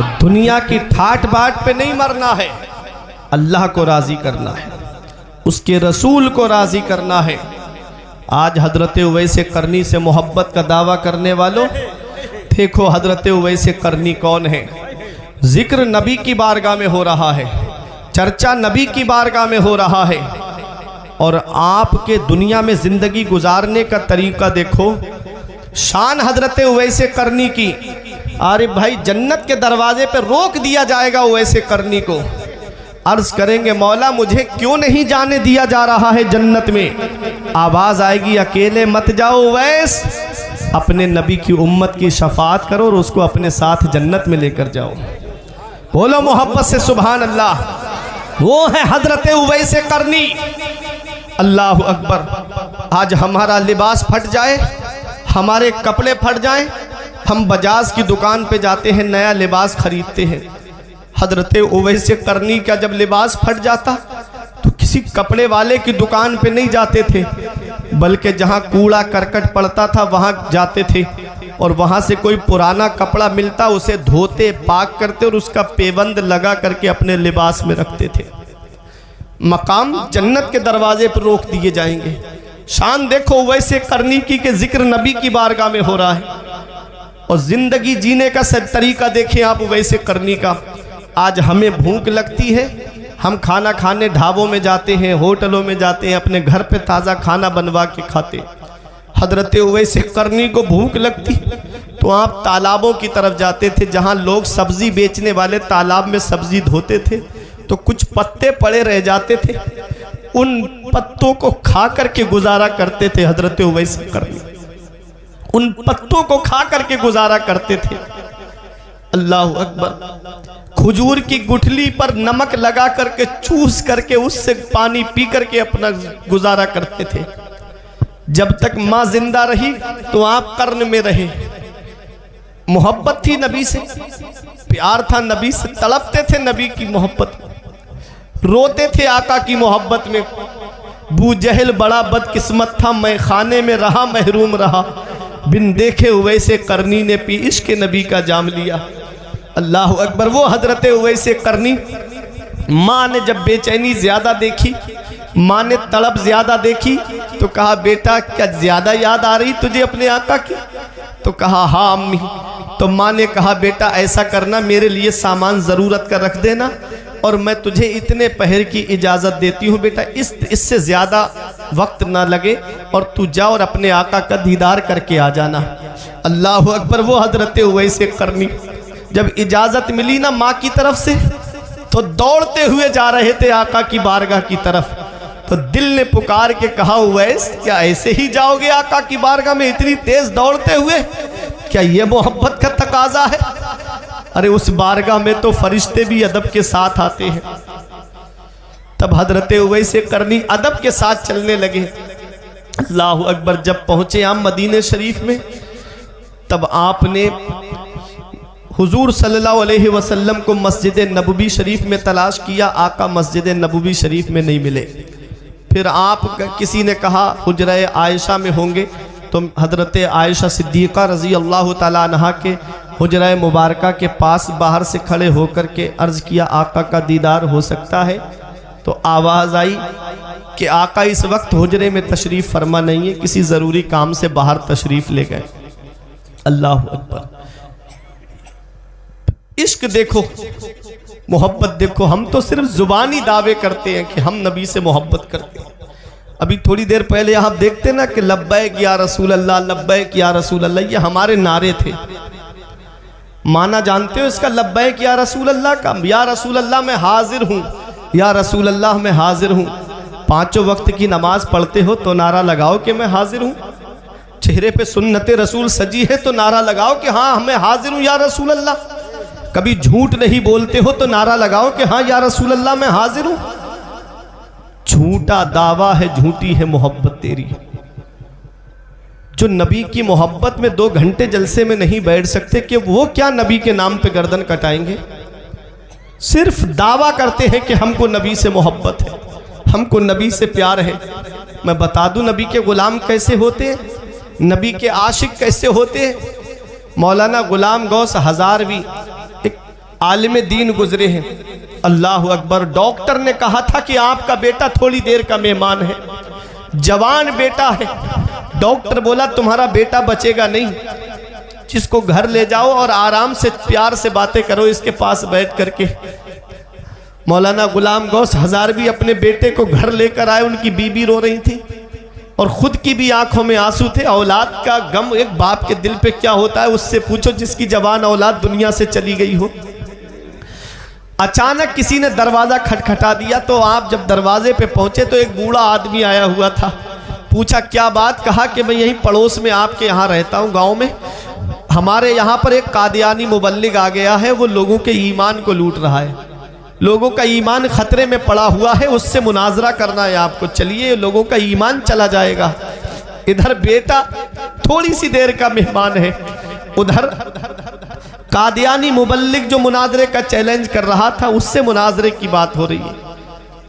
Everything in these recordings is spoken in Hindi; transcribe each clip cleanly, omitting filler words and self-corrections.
तो दुनिया की ठाट बाट पे नहीं मरना है, अल्लाह को राजी करना है, उसके रसूल को राजी करना है। आज हजरत उवैस करनी से मोहब्बत का दावा करने वालों, देखो हजरत उवैस करनी कौन है। जिक्र नबी की बारगाह में हो रहा है, चर्चा नबी की बारगाह में हो रहा है, और आपके दुनिया में जिंदगी गुजारने का तरीका देखो। शान हजरत उवैस करनी की, अरे भाई जन्नत के दरवाजे पे रोक दिया जाएगा उवैस करनी को। अर्ज करेंगे मौला मुझे क्यों नहीं जाने दिया जा रहा है जन्नत में। आवाज आएगी अकेले मत जाओ उवैस, अपने नबी की उम्मत की शफाअत करो और उसको अपने साथ जन्नत में लेकर जाओ। बोलो मोहब्बत से सुभान अल्लाह। वो है हजरत उवैस करनी। अल्लाह अकबर। आज हमारा लिबास फट जाए, हमारे कपड़े फट जाएं, हम बजाज की दुकान पे जाते हैं, नया लिबास खरीदते हैं। हजरत उवैस करनी का जब लिबास फट जाता तो किसी कपड़े वाले की दुकान पे नहीं जाते थे, बल्कि जहाँ कूड़ा करकट पड़ता था वहाँ जाते थे, और वहाँ से कोई पुराना कपड़ा मिलता उसे धोते, पाक करते और उसका पेबंद लगा करके अपने लिबास में रखते थे। मकाम जन्नत के दरवाजे पर रोक दिए जाएंगे। शान देखो उवैस करनी की के जिक्र नबी की बारगाह में हो रहा है, और जिंदगी जीने का तरीका देखें आप उवैस करनी का। आज हमें भूख लगती है, हम खाना खाने ढाबों में जाते हैं, होटलों में जाते हैं, अपने घर पे ताज़ा खाना बनवा के खाते। हजरत उवैस करनी को भूख लगती तो आप तालाबों की तरफ जाते थे, जहाँ लोग सब्जी बेचने वाले तालाब में सब्जी धोते थे, तो कुछ पत्ते पड़े रह जाते थे, उन पत्तों को खा करके गुजारा करते थे। हजरत उवैस करनी उन पत्तों को खा करके गुजारा करते थे। अल्लाह अकबर। खजूर की गुठली पर नमक लगा करके चूस करके उससे पानी पी करके अपना गुजारा करते थे। जब तक माँ जिंदा रही तो आप कर्न में रहे। मोहब्बत थी नबी से, प्यार था नबी से, तड़पते थे नबी की मोहब्बत, रोते थे आका की मोहब्बत में। बू जहल बड़ा बदकिस्मत था, मैं खाने में रहा महरूम रहा, बिन देखे उवैस करनी ने पी इश्क नबी का जाम लिया। अल्लाह अकबर। वो हजरत उवैस करनी, माँ ने जब बेचैनी ज्यादा देखी, माँ ने तड़प ज्यादा देखी, तो कहा बेटा क्या ज्यादा याद आ रही तुझे अपने आका की? तो कहा हाँ अम्मी। तो माँ ने कहा बेटा ऐसा करना, मेरे लिए सामान ज़रूरत का रख देना, और मैं तुझे इतने पहर की इजाज़त देती हूँ बेटा, इससे ज़्यादा वक्त ना लगे, और तू जा और अपने आका का दीदार करके आ जाना। अल्लाह अकबर। वो हजरत उवैस करनी जब इजाज़त मिली ना माँ की तरफ से, तो दौड़ते हुए जा रहे थे आका की बारगाह की तरफ। तो दिल ने पुकार के कहा उवैस क्या ऐसे ही जाओगे आका की बारगाह में इतनी तेज दौड़ते हुए? क्या ये मोहब्बत का तकाजा है? अरे उस बारगाह में तो फरिश्ते भी अदब के साथ आते हैं। तब हजरत उवैस करनी अदब के साथ चलने लगे। अल्लाह अकबर। जब पहुंचे आप मदीने शरीफ में, तब आपने हुजूर सल्लल्लाहु अलैहि वसल्लम को मस्जिद नबवी शरीफ में तलाश किया, आका मस्जिद नबवी शरीफ में नहीं मिले। फिर आप किसी ने कहा हुजरा आयशा में होंगे, तो हजरत आयशा सिद्दीक़ा रज़ी अल्लाह ताला अन्हा के हुजरा मुबारका के पास बाहर से खड़े होकर के अर्ज़ किया आका का दीदार हो सकता है? तो आवाज़ आई कि आका इस वक्त हुजरे में तशरीफ़ फरमा नहीं है, किसी ज़रूरी काम से बाहर तशरीफ़ ले गए। अल्लाह अकबर। इश्क देखो, मोहब्बत देखो। हम तो सिर्फ जुबानी दावे करते हैं कि हम नबी से मोहब्बत करते हैं। अभी थोड़ी देर पहले आप देखते ना कि लब्बैक या रसूल अल्लाह, लब्बैक या रसूल अल्लाह, ये हमारे नारे थे। माना जानते हो इसका लब्बैक या रसूल अल्लाह का? या रसूल अल्लाह मैं हाजिर हूँ, या रसूल अल्लाह मैं हाजिर हूँ। पांचों वक्त की नमाज पढ़ते हो तो नारा लगाओ कि मैं हाजिर हूँ। चेहरे पे सुन्नत रसूल सजी है तो नारा लगाओ कि हाँ मैं हाजिर हूँ या रसूल अल्लाह। कभी झूठ नहीं बोलते हो तो नारा लगाओ कि हाँ या रसूल अल्लाह मैं हाजिर हूँ। झूठा दावा है, झूठी है मोहब्बत तेरी। जो नबी की मोहब्बत में 2 घंटे जलसे में नहीं बैठ सकते, कि वो क्या नबी के नाम पे गर्दन कटाएंगे? सिर्फ दावा करते हैं कि हमको नबी से मोहब्बत है, हमको नबी से प्यार है। मैं बता दूं नबी के गुलाम कैसे होते हैं, नबी के आशिक कैसे होते हैं। मौलाना गुलाम गौस हजारवी एक आलिम दीन गुजरे हैं। अल्लाह अकबर। डॉक्टर ने कहा था कि आपका बेटा थोड़ी देर का मेहमान है, जवान बेटा है। डॉक्टर बोला तुम्हारा बेटा बचेगा नहीं, जिसको घर ले जाओ और आराम से प्यार से बातें करो इसके पास बैठ करके। मौलाना गुलाम गौस हजारवी अपने बेटे को घर लेकर आए, उनकी बीबी रो रही थी और खुद की भी आंखों में आंसू थे। औलाद का गम एक बाप के दिल पे क्या होता है उससे पूछो, जिसकी जवान औलाद दुनिया से चली गई हो। अचानक किसी ने दरवाजा खटखटा दिया, तो आप जब दरवाजे पे पहुंचे तो एक बूढ़ा आदमी आया हुआ था। पूछा क्या बात? कहा कि मैं यहीं पड़ोस में आपके यहाँ रहता हूँ, गांव में। हमारे यहाँ पर एक कादियानी मुबल्लिग आ गया है, वो लोगों के ईमान को लूट रहा है, लोगों का ईमान खतरे में पड़ा हुआ है, उससे मुनाजरा करना है आपको। चलिए, लोगों का ईमान चला जाएगा। इधर बेटा थोड़ी सी देर का मेहमान है, उधर कादियानी मुबल्लिग जो मुनाजरे का चैलेंज कर रहा था, उससे मुनाजरे की बात हो रही है।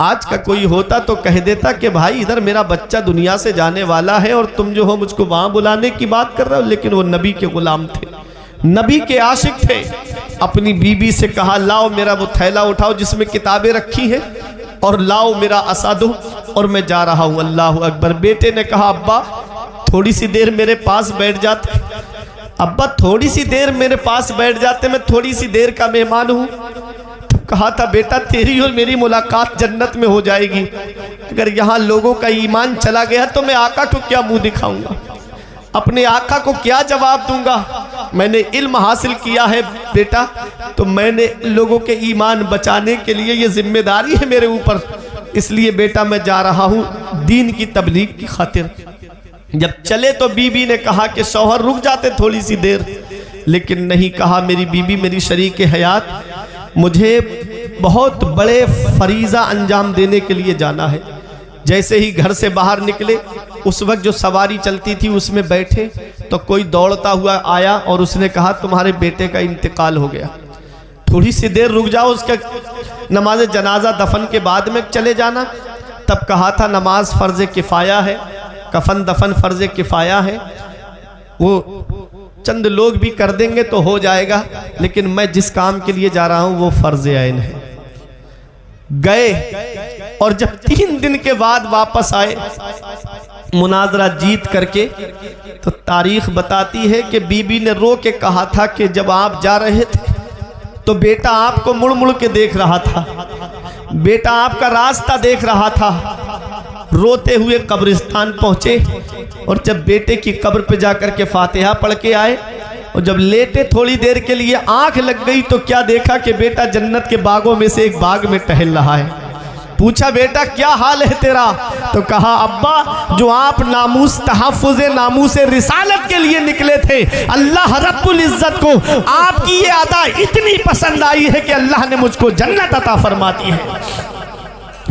आज का कोई होता तो कह देता कि भाई इधर मेरा बच्चा दुनिया से जाने वाला है और तुम जो हो मुझको वहां बुलाने की बात कर रहे हो। लेकिन वो नबी के गुलाम थे, नबी के आशिक थे। अपनी बीबी से कहा लाओ मेरा वो थैला उठाओ जिसमें किताबें रखी हैं और लाओ मेरा असा दो और मैं जा रहा हूँ। अल्लाह अकबर। बेटे ने कहा अब्बा थोड़ी सी देर मेरे पास बैठ जाते, अब्बा थोड़ी सी देर मेरे पास बैठ जाते, मैं थोड़ी सी देर का मेहमान हूँ। तो कहा था बेटा तेरी और मेरी मुलाकात जन्नत में हो जाएगी, अगर यहाँ लोगों का ईमान चला गया तो मैं आका को क्या मुंह दिखाऊंगा, अपने आका को क्या जवाब दूंगा। मैंने इल्म हासिल किया है बेटा, तो मैंने लोगों के ईमान बचाने के लिए ये जिम्मेदारी है मेरे ऊपर, इसलिए बेटा मैं जा रहा हूँ दीन की तबलीग की खातिर। जब चले तो बीबी ने कहा कि शौहर रुक जाते थोड़ी सी देर, लेकिन नहीं, कहा मेरी बीबी मेरी शरीक हयात, मुझे बहुत बड़े फरीज़ा अंजाम देने के लिए जाना है। जैसे ही घर से बाहर निकले, उस वक्त जो सवारी चलती थी उसमें बैठे तो कोई दौड़ता हुआ आया और उसने कहा तुम्हारे बेटे का इंतकाल हो गया, थोड़ी सी देर रुक जाओ, उसका नमाज जनाजा दफन के बाद में चले जाना। तब कहा था नमाज फ़र्ज़ किफ़ाया है, कफन दफन फ़र्ज़ किफ़ाया है, वो चंद लोग भी कर देंगे तो हो जाएगा, लेकिन मैं जिस काम के लिए जा रहा हूँ वो फ़र्ज़ ऐन है। गए और जब 3 दिन के बाद वापस आए मुनाजरा जीत करके, तो तारीख बताती है कि बीबी ने रो के कहा था कि जब आप जा रहे थे तो बेटा आपको मुड़ मुड़ के देख रहा था, बेटा आपका रास्ता देख रहा था। रोते हुए कब्रिस्तान पहुंचे और जब बेटे की कब्र पे जाकर के फातिहा पढ़ के आए और जब लेटे थोड़ी देर के लिए आंख लग गई तो क्या देखा कि बेटा जन्नत के बागों में से एक बाग में टहल रहा है। पूछा बेटा क्या हाल है तेरा? तो कहा अब्बा जो आप नामूस तहफ़्फ़ुज़ नामूस रिसालत के लिए निकले थे, अल्लाह रब्बुल इज़्ज़त को आपकी ये अदा इतनी पसंद आई है कि अल्लाह ने मुझको जन्नत अता फरमाती है।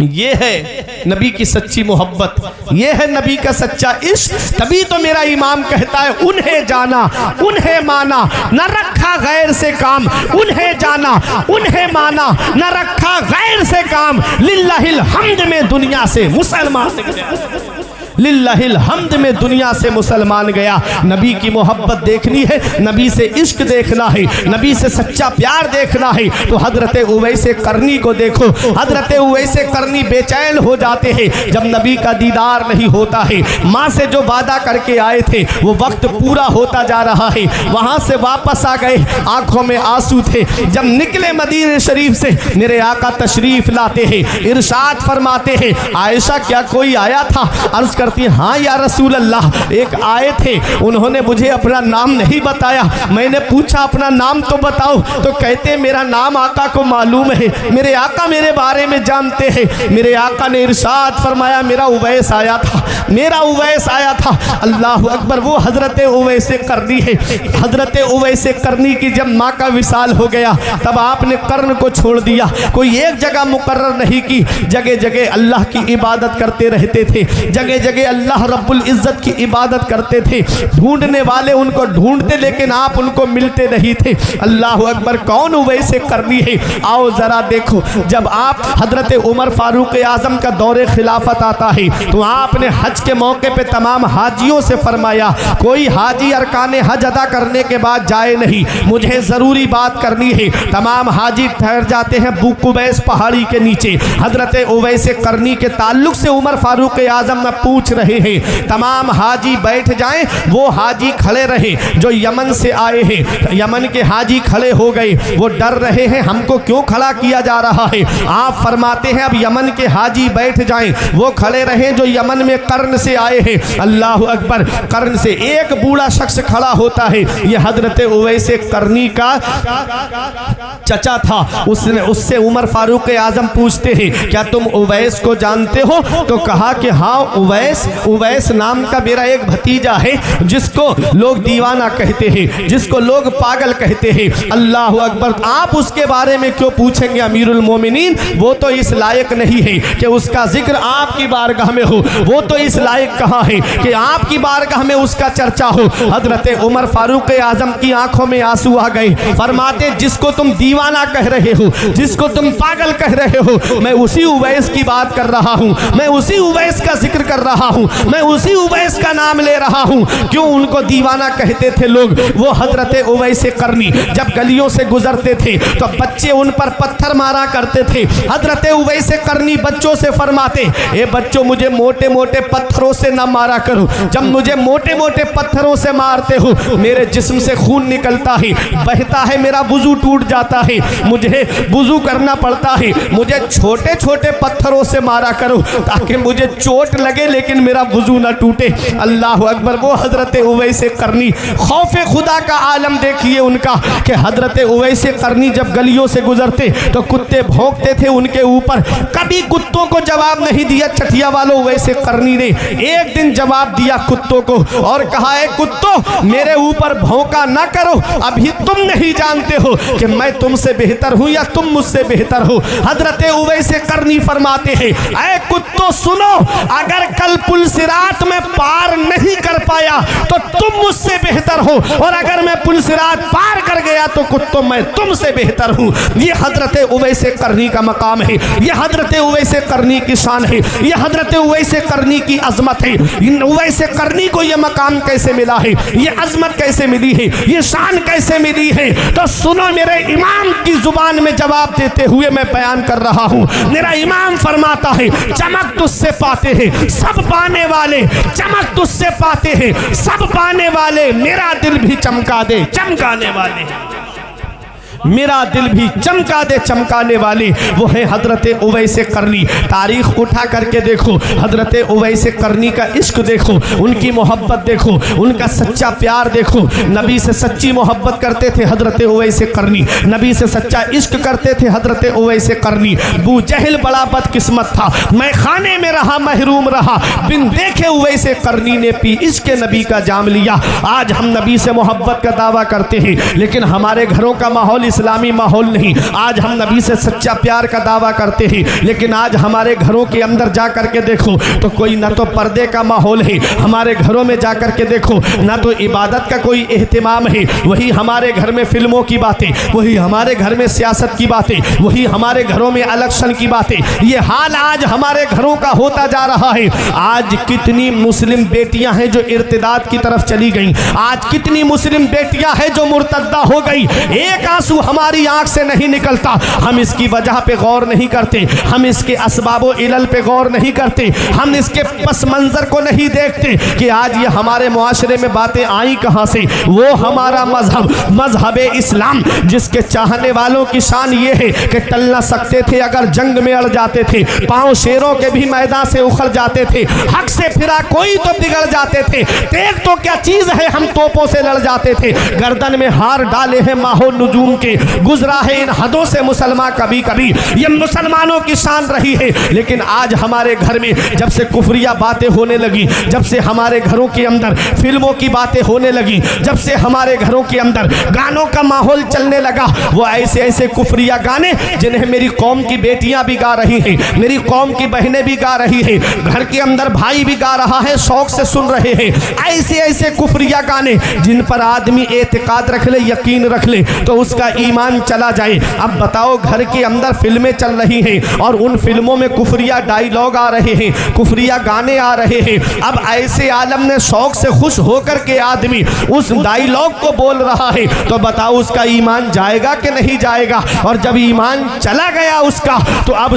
ये है नबी की सच्ची मोहब्बत, ये है नबी का सच्चा इश्क। तभी तो मेरा इमाम कहता है उन्हें जाना उन्हें माना, न रखा गैर से काम, उन्हें जाना उन्हें माना, न रखा गैर से काम। लिल्लाहिल हम्द में दुनिया से मुसलमान गया, लिल्लाहिल हम्द में दुनिया से मुसलमान गया। नबी की मोहब्बत देखनी है, नबी से इश्क देखना है, नबी से सच्चा प्यार देखना है, तो हजरत उवैस करनी को देखो। हजरत उवैस करनी बेचैन हो जाते हैं जब नबी का दीदार नहीं होता है। माँ से जो वादा करके आए थे वो वक्त पूरा होता जा रहा है, वहाँ से वापस आ गए, आंखों में आंसू थे। जब निकले मदीने शरीफ से मेरे आका तशरीफ लाते हैं, इरशाद फरमाते हैं आयशा क्या कोई आया था? अर्ज करती है हाँ या रसूल अल्लाह, एक आए थे, उन्होंने मुझे अपना नाम नहीं बताया। मैंने पूछा अपना नाम तो बताओ, तो कहते मेरा नाम आका को मालूम है, मेरे आका मेरे बारे में जानते हैं। मेरे आका ने इरशाद फरमाया मेरा उवैस आया था, मेरा उवैस आया था। अल्लाह अकबर। वो हजरत उवैस करनी है। हजरत उवैस करनी की जब माँ का विसाल हो गया तब आपने कर्न को छोड़ दिया, कोई एक जगह मुकर्रर नहीं की, जगह जगह अल्लाह की इबादत करते रहते थे, जगह जगह जगह अल्लाह रब्बुल इज्जत की इबादत करते थे, ढूंढने वाले उनको ढूंढते लेकिन आप उनको मिलते नहीं थे। अल्लाह अकबर, कौन वैसे करनी है? आओ जरा देखो, जब आप हजरत उमर फारूक आजम का दौरे खिलाफत आता है तो आपने हज के मौके पे तमाम हाजियों से फरमाया कोई हाजी अरकाने हज अदा करने के बाद जाए नहीं, मुझे ज़रूरी बात करनी है। तमाम हाजी ठहर जाते हैं बुकुबैस पहाड़ी के नीचे। हजरत उवैस करनी के ताल्लुक से उमर फारूक आजम न पूछ रहे हैं। तमाम हाजी बैठ जाएं, वो हाजी खड़े रहे जो यमन से आए हैं। यमन के हाजी खड़े हो गए, वो डर रहे हैं हमको क्यों खड़ा किया जा रहा है। आप फरमाते हैं अब यमन के हाजी बैठ जाएं, वो खड़े रहे जो यमन में कर्न से आए हैं। अल्लाह अकबर, कर्न से एक बूढ़ा शख्स खड़ा होता है, ये हजरत उवैस करनी का चचा था। उससे उमर फारूक आजम पूछते हैं क्या तुम उवैस को जानते हो? तो कहा कि हाँ उवैस नाम का मेरा एक भतीजा है जिसको लोग दीवाना कहते हैं, जिसको लोग पागल कहते हैं। अल्लाह अकबर, आप उसके बारे में क्यों पूछेंगे अमीरुल मोमिनीन? वो तो इस लायक नहीं है कि उसका जिक्र आपकी बारगाह में हो, वो तो इस लायक कहाँ है कि आपकी बारगाह में उसका चर्चा हो। हजरत उमर फारूक आजम की आंखों में आंसू आ गए। फरमाते जिसको तुम दीवाना कह रहे हो, जिसको तुम पागल कह रहे हो, मैं उसी उवैस की बात कर रहा हूँ, मैं उसी उवैस का जिक्र कर रहा हूँ, मैं उसी उवैस का नाम ले रहा हूँ। क्यों उनको दीवाना कहते थे लोग? वो हजरत उवैस करनी जब गलियों से गुजरते थे तो बच्चे उन पर पत्थर मारा करते थे। हजरत उवैस करनी बच्चों से फरमाते ए बच्चों, मुझे मोटे मोटे पत्थरों से न मारा करो, जब मुझे मोटे मोटे पत्थरों से मारते हो मेरे जिस्म से खून निकलता है, बहता है, मेरा वुजू टूट जाता है, मुझे वुजू करना पड़ता है, मुझे छोटे छोटे पत्थरों से मारा करो ताकि मुझे चोट लगे लेकिन मेरा वुजू न टूटे। अल्लाह अकबर, वो हजरत उवैस करनी, खौफे खुदा का आलम देखिए उनका कि हजरत उवैस करनी जब गलियों से गुजरते तो कुत्ते भौंकते थे उनके ऊपर, कभी कुत्तों को जवाब नहीं दिया चटिया वालों उवैस करनी ने। एक दिन जवाब दिया कुत्तों को और कहा है कुत्तों मेरे ऊपर भौंका ना करो, अभी तुम नहीं जानते हो कि मैं तुमसे बेहतर हूं या तुम मुझसे बेहतर हो। हजरत उवैस करनी फरमाते हैं ऐ कुत्तों सुनो, अगर कल पुल सिरात में पार नहीं कर पाया तो तुम मुझसे बेहतर हो, और अगर मैं पुल सिरात पार कर गया तो कुत्तों मैं तुमसे बेहतर हूं। ये हजरत उवैस करनी का मकाम है, ये हजरत उवैस करनी की शान है, ये हजरत उवैस करनी की अजमत है। उवैस करनी को ये मकाम कैसे मिला है, ये अजमत कैसे मिली है, ये शान कैसे मिली है? तो सुनो, मेरे इमाम की जुबान में जवाब देते हुए मैं बयान कर रहा हूं। मेरा इमाम फरमाता है चमक तुझसे पाते हैं सब पाने वाले, चमक तुझसे पाते हैं सब पाने वाले, मेरा दिल भी चमका दे चमकाने वाले, मेरा दिल भी चमका दे चमकाने वाले वो है हजरत उवैस करनी। तारीख उठा करके देखो, हजरत उवैस करनी का इश्क देखो, उनकी मोहब्बत देखो, उनका सच्चा प्यार देखो। नबी से सच्ची मोहब्बत करते थे हजरत उवैस करनी, नबी से सच्चा इश्क करते थे हजरत उवैस करनी। अबू जहल बड़ा बदकिस्मत था, मैं खाने में रहा महरूम रहा, बिन देखे उवैस करनी ने पी इश्क नबी का जाम लिया। आज हम नबी से मोहब्बत का दावा करते हैं लेकिन हमारे घरों का माहौल इस्लामी माहौल नहीं। आज हम नबी से सच्चा प्यार का दावा करते हैं लेकिन आज हमारे घरों के अंदर जा करके देखो तो कोई ना तो पर्दे का माहौल है, हमारे घरों में जा करके देखो ना तो इबादत का कोई एहतिमाम है। वही हमारे घर में फिल्मों की बातें, वही हमारे घर में सियासत की बातें, वही हमारे घरों में इलेक्शन की बातें। ये हाल आज हमारे घरों का होता जा रहा है। आज कितनी मुस्लिम बेटियां हैं जो इर्तिदाद की तरफ चली गई, आज कितनी मुस्लिम बेटियां हैं जो मुर्तद्दा हो गई। एक आंसू हमारी आंख से नहीं निकलता, हम इसकी वजह पे गौर नहीं करते, हम इसके असबाबो इलल पे गौर नहीं करते, हम इसके पस मंजर को नहीं देखते कि आज ये हमारे मुआशरे में बातें आई कहाँ से। वो हमारा मजहब, मजहब इस्लाम, जिसके चाहने वालों की शान ये है कि टल न सकते थे अगर जंग में अड़ जाते थे, पांव शेरों के भी मैदान से उखड़ जाते थे, हक से फिरा कोई तो बिगड़ जाते थे, तेग तो क्या चीज है हम तोपों से लड़ जाते थे, गर्दन में हार डाले हैं माहो नुजूम के, हैं, गुजरा है इन हदों से मुसलमान कभी कभी। ये मुसलमानों की शान रही है। लेकिन आज हमारे घर में जब से कुफरिया बातें होने लगी, जब से हमारे घरों के अंदर फिल्मों की बातें होने लगी, जब से हमारे घरों के अंदर गानों का माहौल चलने लगा, वो ऐसे ऐसे कुफरिया गाने जिन्हें मेरी कौम की बेटियां भी गा रही हैं, मेरी कौम की बहनें भी गा रही हैं, घर के अंदर भाई भी गा रहा है, शौक से सुन रहे हैं। ऐसे ऐसे कुफरिया गाने जिन पर आदमी एतकाद रख ले, यकीन रख ले तो उसका ईमान चला जाए। अब बताओ, घर के अंदर फिल्में चल रही हैं और उन फिल्मों में कुफरिया डायलॉग आ रहे हैं, कुफरिया गाने आ रहे हैं। अब ऐसे आलम में शौक से खुश होकर के आदमी उस डायलॉग को बोल रहा है, तो बताओ उसका ईमान जाएगा कि नहीं जाएगा? और जब ईमान चला गया उसका, तो अब